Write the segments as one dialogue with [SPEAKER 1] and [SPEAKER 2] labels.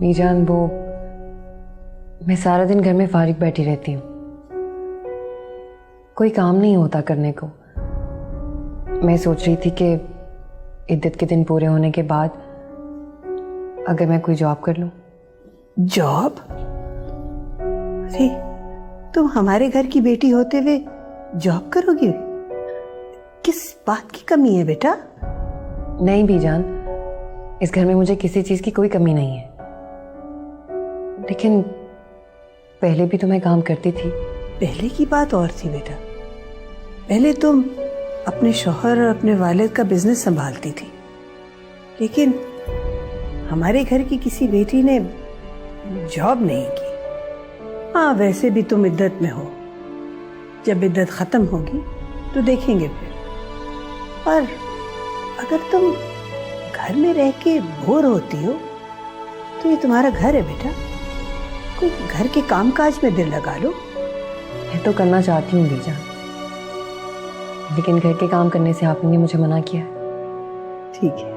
[SPEAKER 1] बीजान, वो मैं सारा दिन घर में फारिग बैठी रहती हूँ, कोई काम नहीं होता करने को। मैं सोच रही थी कि इद्दत के दिन पूरे होने के बाद अगर मैं कोई जॉब कर लूँ।
[SPEAKER 2] जॉब? अरे तुम हमारे घर की बेटी होते हुए जॉब करोगी? किस बात की कमी है बेटा?
[SPEAKER 1] नहीं बीजान, इस घर में मुझे किसी चीज की कोई कमी नहीं है, लेकिन पहले भी तो मैं काम करती थी।
[SPEAKER 2] पहले की बात और थी बेटा। पहले तुम अपने शौहर और अपने वालिद का बिजनेस संभालती थी, लेकिन हमारे घर की किसी बेटी ने जॉब नहीं की। हाँ, वैसे भी तुम इद्दत में हो, जब इद्दत खत्म होगी तो देखेंगे फिर। पर अगर तुम घर में रह के बोर होती हो तो ये तुम्हारा घर है बेटा, कोई घर के कामकाज में दिल लगा लो।
[SPEAKER 1] मैं तो करना चाहती हूँ बीजान, लेकिन घर के काम करने से आपने मुझे मना किया है।
[SPEAKER 2] ठीक है,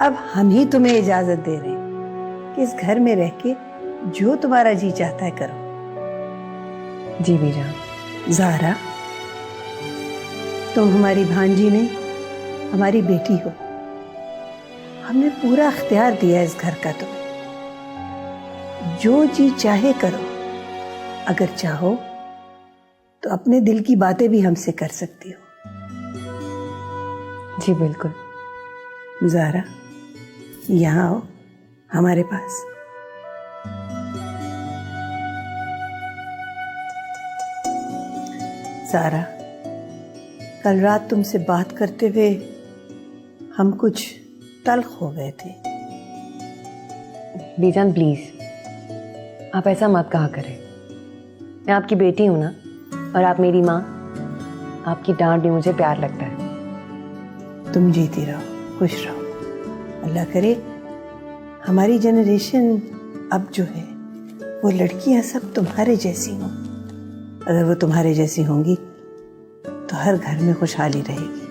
[SPEAKER 2] अब हम ही तुम्हें इजाजत दे रहे हैं कि इस घर में रह के जो तुम्हारा जी चाहता है करो।
[SPEAKER 1] जी बीजान।
[SPEAKER 2] ज़ाहरा, तुम हमारी भांजी नहीं, हमारी बेटी हो। हमने पूरा इख्तियार दिया इस घर का तुम्हें, जो जी चाहे करो। अगर चाहो तो अपने दिल की बातें भी हमसे कर सकती हो।
[SPEAKER 1] जी बिल्कुल।
[SPEAKER 2] ज़ाहरा, यहाँ आओ हमारे पास। ज़ाहरा, कल रात तुमसे बात करते हुए हम कुछ तल्ख हो गए थे।
[SPEAKER 1] बीजान प्लीज, आप ऐसा मत कहा करें। मैं आपकी बेटी हूं ना, और आप मेरी माँ। आपकी डांट भी मुझे प्यार लगता है।
[SPEAKER 2] तुम जीती रहो, खुश रहो। अल्लाह करे हमारी जनरेशन अब जो है वो लड़कियां सब तुम्हारे जैसी हों। अगर वो तुम्हारे जैसी होंगी तो हर घर में खुशहाली रहेगी।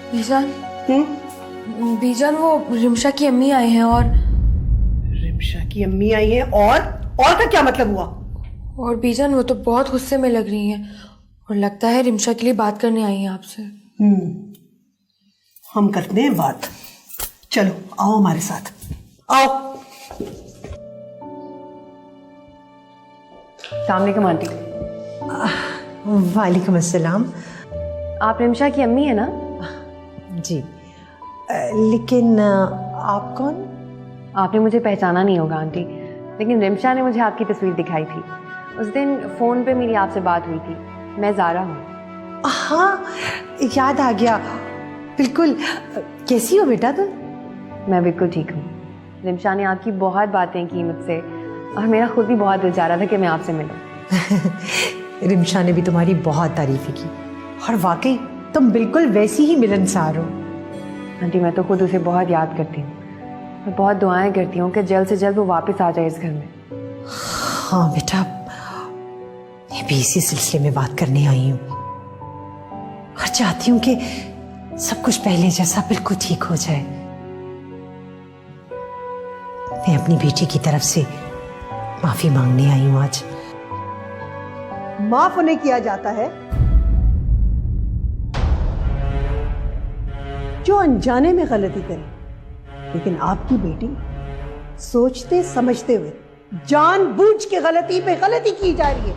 [SPEAKER 3] बीजान, बीजान, वो रिमशा की अम्मी आई हैं। और
[SPEAKER 2] रिमशा की अम्मी आई हैं? और का क्या मतलब हुआ?
[SPEAKER 3] और बीजान, वो तो बहुत गुस्से में लग रही हैं और लगता है रिमशा के लिए बात करने आई हैं आपसे।
[SPEAKER 2] हम करते हैं बात। चलो आओ हमारे साथ, आओ।
[SPEAKER 1] अस्सलाम वालेकुम आंटी।
[SPEAKER 4] वालेकुम अस्सलाम।
[SPEAKER 1] आप रिमशा की अम्मी है ना?
[SPEAKER 4] जी, लेकिन आप कौन?
[SPEAKER 1] आपने मुझे पहचाना नहीं होगा आंटी, लेकिन रिमशा ने मुझे आपकी तस्वीर दिखाई थी। उस दिन फ़ोन पे मेरी आपसे बात हुई थी। मैं ज़ारा हूँ।
[SPEAKER 4] हाँ, याद आ गया, बिल्कुल। कैसी हो बेटा तुम?
[SPEAKER 1] मैं बिल्कुल ठीक हूँ। रिमशा ने आपकी बहुत बातें की मुझसे, और मेरा खुद भी बहुत दिल चाह रहा था कि मैं आपसे मिलूं।
[SPEAKER 4] रिमशा ने भी तुम्हारी बहुत तारीफ़ें की, और वाकई तुम बिल्कुल वैसी ही मिलनसार हो।
[SPEAKER 1] आंटी, मैं तो खुद उसे बहुत याद करती हूँ। मैं बहुत दुआएं करती हूँ कि जल्द से जल्द वो वापस आ जाए इस घर में।
[SPEAKER 4] हाँ बेटा, मैं भी इसी सिलसिले में बात करने आई हूँ, और चाहती हूँ कि सब कुछ पहले जैसा बिल्कुल ठीक हो जाए। मैं अपनी बेटी की तरफ से माफी मांगने आई हूँ आज।
[SPEAKER 2] माफ उन्हें किया जाता है जो अनजाने में गलती करे, लेकिन आपकी बेटी सोचते समझते हुए जानबूझ के गलती पे गलती की जा रही है।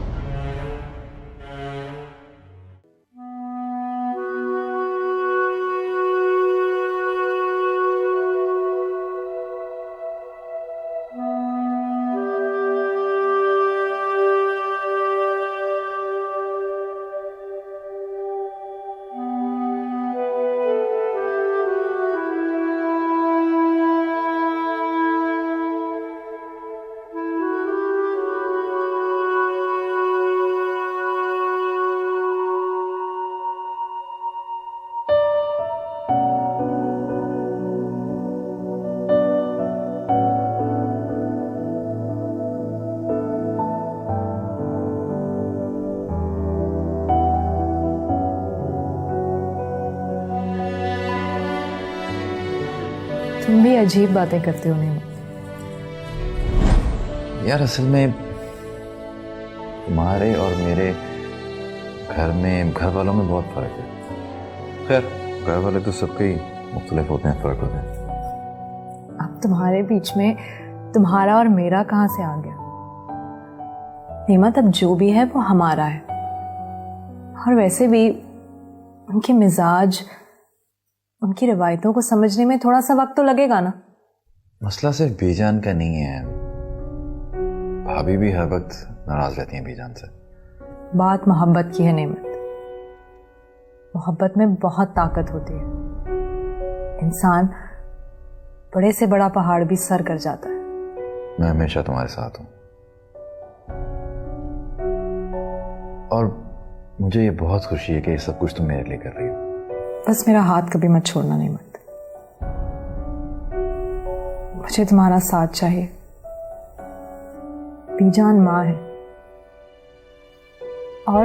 [SPEAKER 3] तुम भी अजीब बातें करते हो नीमा।
[SPEAKER 5] यार असल में तुम्हारे और मेरे घर में, घर वालों में बहुत फर्क है। खैर घर वाले तो सबके ही मुख्तलिफ होते हैं, फर्क होते हैं।
[SPEAKER 3] अब तुम्हारे बीच में तुम्हारा और मेरा कहाँ से आ गया? नीमा, तब जो भी है वो हमारा है। और वैसे भी उनके मिजाज, उनकी रवायतों को समझने में थोड़ा सा वक्त तो लगेगा ना।
[SPEAKER 5] मसला सिर्फ बीजान का नहीं है, भाभी भी हर वक्त नाराज रहती हैं बीजान से।
[SPEAKER 3] बात मोहब्बत की है नेमत। मोहब्बत में बहुत ताकत होती है। इंसान बड़े से बड़ा पहाड़ भी सर कर जाता है।
[SPEAKER 5] मैं हमेशा तुम्हारे साथ हूं और मुझे ये बहुत खुशी है कि ये सब कुछ तुम मेरे लिए कर रही हो।
[SPEAKER 3] बस मेरा हाथ कभी मत छोड़ना नेमत। मुझे तुम्हारा साथ चाहिए। बीजान माँ है और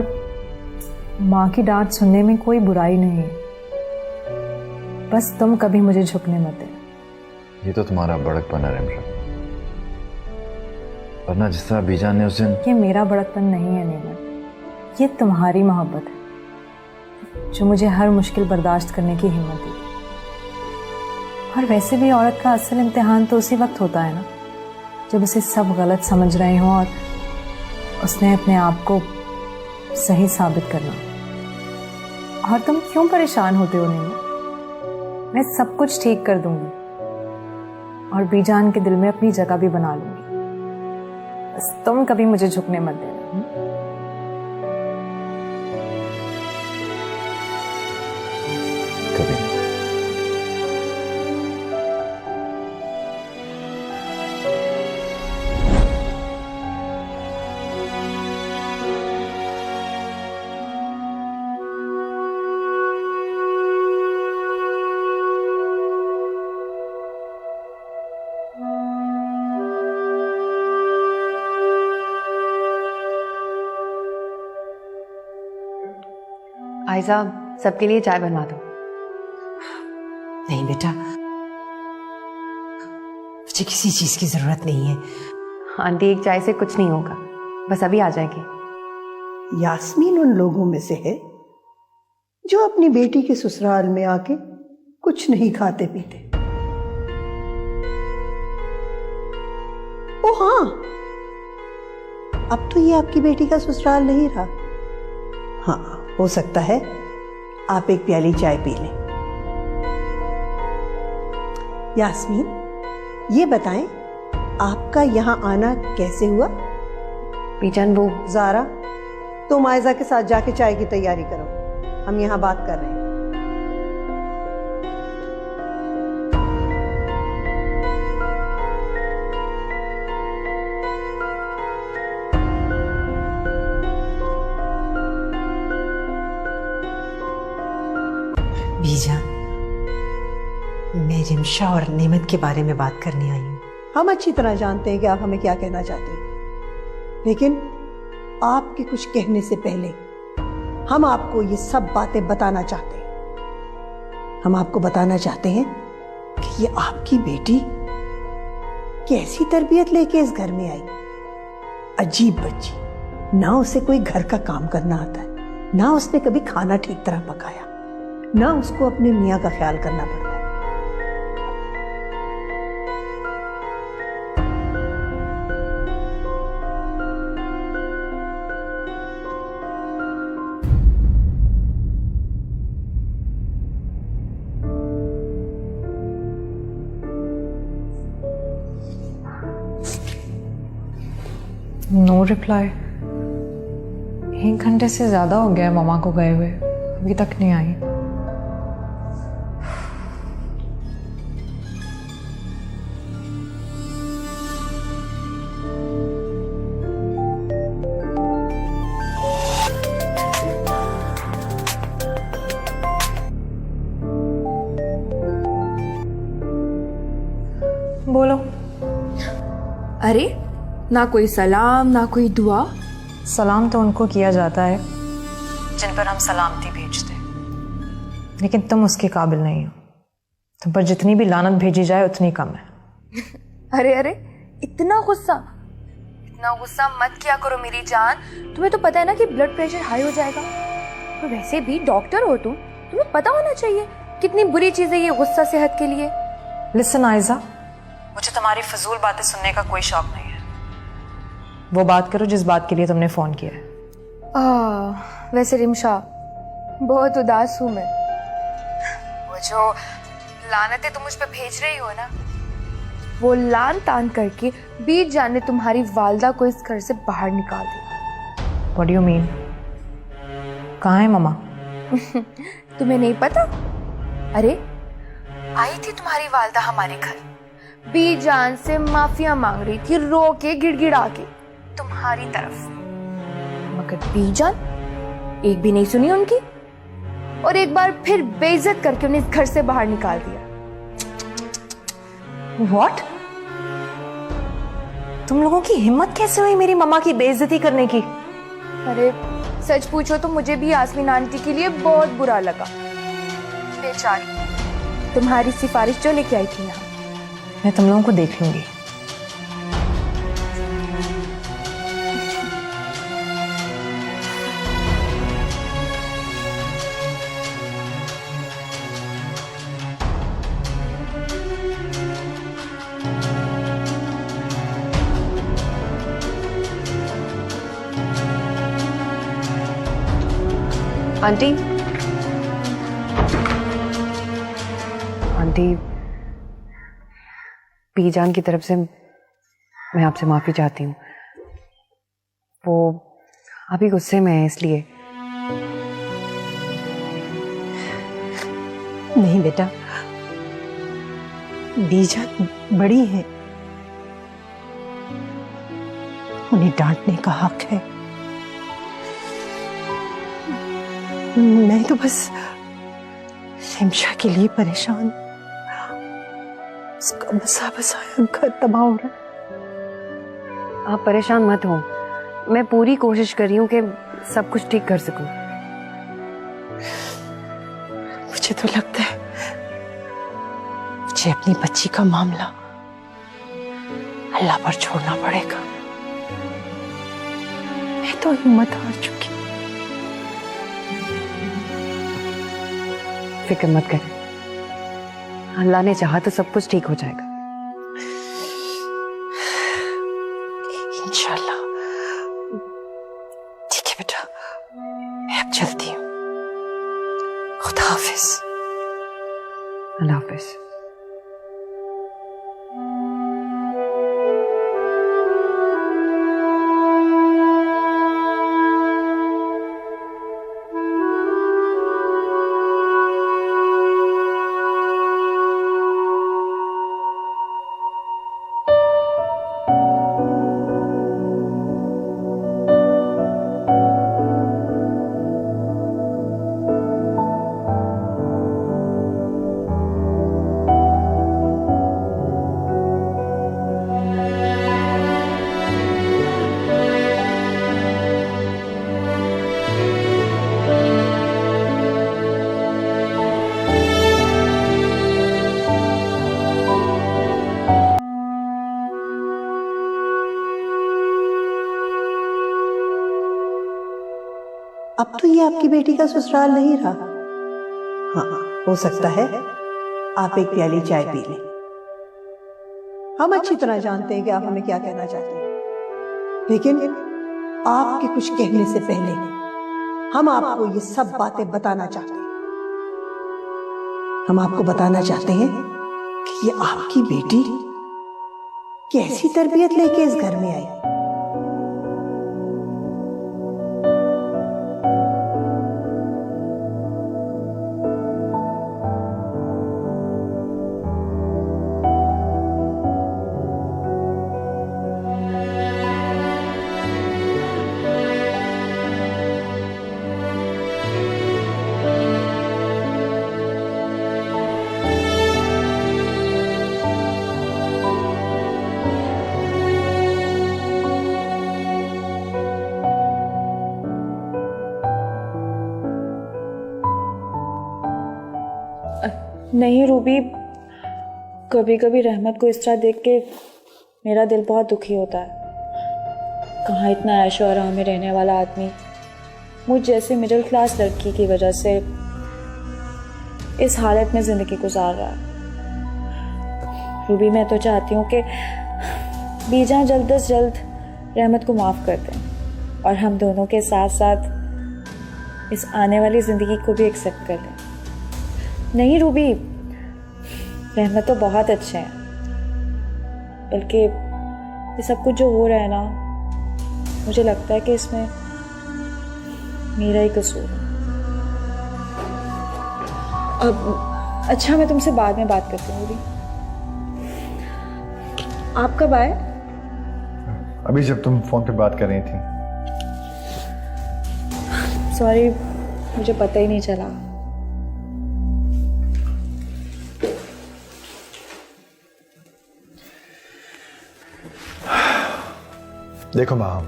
[SPEAKER 3] माँ की डांट सुनने में कोई बुराई नहीं है। बस तुम कभी मुझे झुकने मत देना।
[SPEAKER 5] ये तो तुम्हारा बड़कपन है रिमशा, वरना जिस तरह बीजान ने उस दिन।
[SPEAKER 3] ये मेरा बड़कपन नहीं है नेमत, ये तुम्हारी मोहब्बत है जो मुझे हर मुश्किल बर्दाश्त करने की हिम्मत दी। और वैसे भी औरत का असल इम्तिहान तो उसी वक्त होता है ना, जब उसे सब गलत समझ रहे हों और उसने अपने आप को सही साबित करना। और तुम क्यों परेशान होते हो नीमा? मैं सब कुछ ठीक कर दूंगी और बीजान के दिल में अपनी जगह भी बना लूंगी। बस तुम कभी मुझे झुकने मत देना।
[SPEAKER 5] कभी
[SPEAKER 1] भाई साहब सबके लिए चाय बनवा दो।
[SPEAKER 4] नहीं बेटा, मुझे किसी चीज की जरूरत नहीं है।
[SPEAKER 1] आंटी एक चाय से कुछ नहीं होगा, बस अभी आ जाएगी।
[SPEAKER 2] यास्मीन उन लोगों में से है जो अपनी बेटी के ससुराल में आके कुछ नहीं खाते पीते। ओ हाँ, अब तो ये आपकी बेटी का ससुराल नहीं रहा। हाँ, हो सकता है आप एक प्याली चाय पी लें। यास्मीन, ये बताएं आपका यहां आना कैसे हुआ?
[SPEAKER 1] बीजान वो
[SPEAKER 2] ज़ारा, तुम आयजा के साथ जाके चाय की तैयारी करो, हम यहाँ बात कर रहे हैं।
[SPEAKER 4] बीजान, मैं रिमशा और नेमत के बारे में बात करने आई हूँ।
[SPEAKER 2] हम अच्छी तरह जानते हैं कि आप हमें क्या कहना चाहते हैं, लेकिन आपके कुछ कहने से पहले हम आपको ये सब बातें बताना चाहते हैं। हम आपको बताना चाहते हैं कि ये आपकी बेटी कैसी तरबियत लेके इस घर में आई। अजीब बच्ची, ना उसे कोई घर का काम करना आता है, ना उसने कभी खाना ठीक तरह पकाया, ना उसको अपने मियाँ का ख्याल करना पड़ता है।
[SPEAKER 3] No reply. 1 घंटे से ज्यादा हो गया है मामा को गए हुए, अभी तक नहीं आई। बोलो।
[SPEAKER 6] अरे ना कोई सलाम ना कोई दुआ।
[SPEAKER 3] सलाम तो उनको किया जाता है जिन पर हम सलामती भेजते हैं, लेकिन तुम उसके काबिल नहीं हो। तुम पर जितनी भी लानत भेजी जाए उतनी कम है।
[SPEAKER 6] अरे अरे, इतना गुस्सा मत किया करो मेरी जान। तुम्हें तो पता है ना कि ब्लड प्रेशर हाई हो जाएगा। तो वैसे भी डॉक्टर हो तुम, तुम्हें पता होना चाहिए कितनी बुरी चीज है ये गुस्सा सेहत के लिए।
[SPEAKER 3] लिसन आयजा, मुझे तुम्हारी फजूल बातें सुनने का कोई शौक नहीं है। वो बात करो जिस बात के लिए तुमने फोन किया है।
[SPEAKER 6] वैसे रिमशा, बहुत उदास हूं मैं। वो जो लानतें तुम मुझ पे भेज रही हो ना, वो लान तान करके बीच जान ने तुम्हारी वालदा को इस घर से बाहर निकाल दिया।
[SPEAKER 3] What do you mean? कहाँ है ममा?
[SPEAKER 6] तुम्हें नहीं पता? अरे आई थी तुम्हारी वालदा हमारे घर, बीच जान से माफिया मांग रही थी, रो के गिड़गिड़ा के तुम्हारी तरफ। मगर बीजान एक भी नहीं सुनी उनकी, और एक बार फिर बेइज्जत करके उन्हें इस घर से बाहर निकाल दिया।
[SPEAKER 3] What? तुम लोगों की हिम्मत कैसे हुई मेरी मम्मा की बेइज्जती करने की?
[SPEAKER 6] अरे सच पूछो तो मुझे भी यास्मीन आंटी के लिए बहुत बुरा लगा। बेचारी तुम्हारी सिफारिश जो लेके आई थी यहाँ।
[SPEAKER 3] मैं तुम लोगों को देख लूंगी।
[SPEAKER 1] आंटी, बीजान की तरफ से मैं आपसे माफी चाहती हूँ। वो अभी गुस्से में है इसलिए।
[SPEAKER 4] नहीं बेटा, बीजान बड़ी है, उन्हें डांटने का हक है। मैं तो बस रिमशा के लिए परेशान, उसका बसा बसाया घर तबाह हो रहा है।
[SPEAKER 1] आप परेशान मत हो, मैं पूरी कोशिश कर रही हूँ कि सब कुछ ठीक कर सकूं।
[SPEAKER 4] मुझे तो लगता है मुझे अपनी बच्ची का मामला अल्लाह पर छोड़ना पड़ेगा। मैं तो हिम्मत हार चुकी।
[SPEAKER 1] फिक्र मत करें, अल्लाह ने चाहा तो सब कुछ ठीक हो जाएगा।
[SPEAKER 4] इंशाल्लाह। ठीक है बेटा, मैं अब चलती हूँ। खुदा हाफिज।
[SPEAKER 1] अल्लाह हाफिज।
[SPEAKER 2] अब तो ये आपकी बेटी का ससुराल नहीं रहा। हाँ, हो सकता है आप एक प्याली चाय पी लें। हम अच्छी तरह जानते हैं कि आप हमें क्या कहना चाहते हैं, लेकिन आपके कुछ कहने से पहले हम आपको ये सब बातें बताना चाहते हैं। हम आपको बताना चाहते हैं कि ये आपकी बेटी कैसी तरबियत लेके इस घर में आई।
[SPEAKER 3] नहीं रूबी,
[SPEAKER 7] कभी कभी रहमत को इस तरह देख के मेरा दिल बहुत दुखी होता है। कहाँ इतना ऐश और आराम में रहने वाला आदमी मुझ जैसे मिडिल क्लास लड़की की वजह से इस हालत में ज़िंदगी गुजार रहा है। रूबी, मैं तो चाहती हूँ कि बीजान जल्द से जल्द रहमत को माफ़ कर दें और हम दोनों के साथ साथ इस आने वाली ज़िंदगी को भी एक्सेप्ट कर लें। नहीं रूबी, रहमत तो बहुत अच्छे हैं, बल्कि ये सब कुछ जो हो रहा है ना, मुझे लगता है कि इसमें मेरा ही कसूर है। अब अच्छा, मैं तुमसे बाद में बात करती हूँ रूबी। आप कब आए?
[SPEAKER 8] अभी जब तुम फोन पे बात कर रही थी।
[SPEAKER 7] सॉरी, मुझे पता ही नहीं चला।
[SPEAKER 8] देखो माम,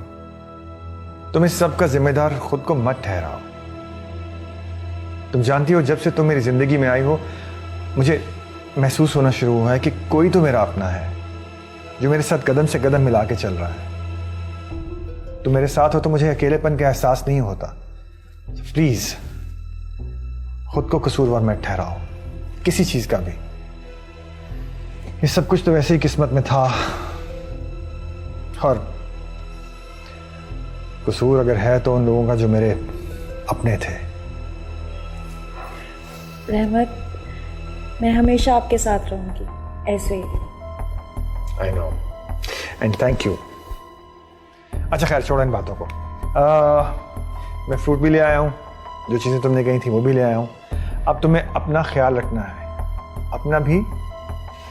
[SPEAKER 8] तुम इस सब का जिम्मेदार खुद को मत ठहराओ। तुम जानती हो, जब से तुम मेरी जिंदगी में आई हो, मुझे महसूस होना शुरू हुआ है कि कोई तो मेरा अपना है जो मेरे साथ कदम से कदम मिला के चल रहा है। तुम मेरे साथ हो तो मुझे अकेलेपन का एहसास नहीं होता। प्लीज खुद को कसूरवार मत ठहराओ किसी चीज का भी। ये सब कुछ तो वैसे ही किस्मत में था, और कसूर अगर है तो उन लोगों का जो मेरे अपने थे।
[SPEAKER 7] रहमत, मैं हमेशा आपके साथ रहूंगी, ऐसे ही।
[SPEAKER 8] I know, and thank you. अच्छा खैर, छोड़ो इन बातों को। मैं फ्रूट भी ले आया हूँ, जो चीज़ें तुमने कही थी वो भी ले आया हूँ। अब तुम्हें अपना ख्याल रखना है, अपना भी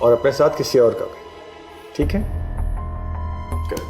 [SPEAKER 8] और अपने साथ किसी और का भी, ठीक है? Good.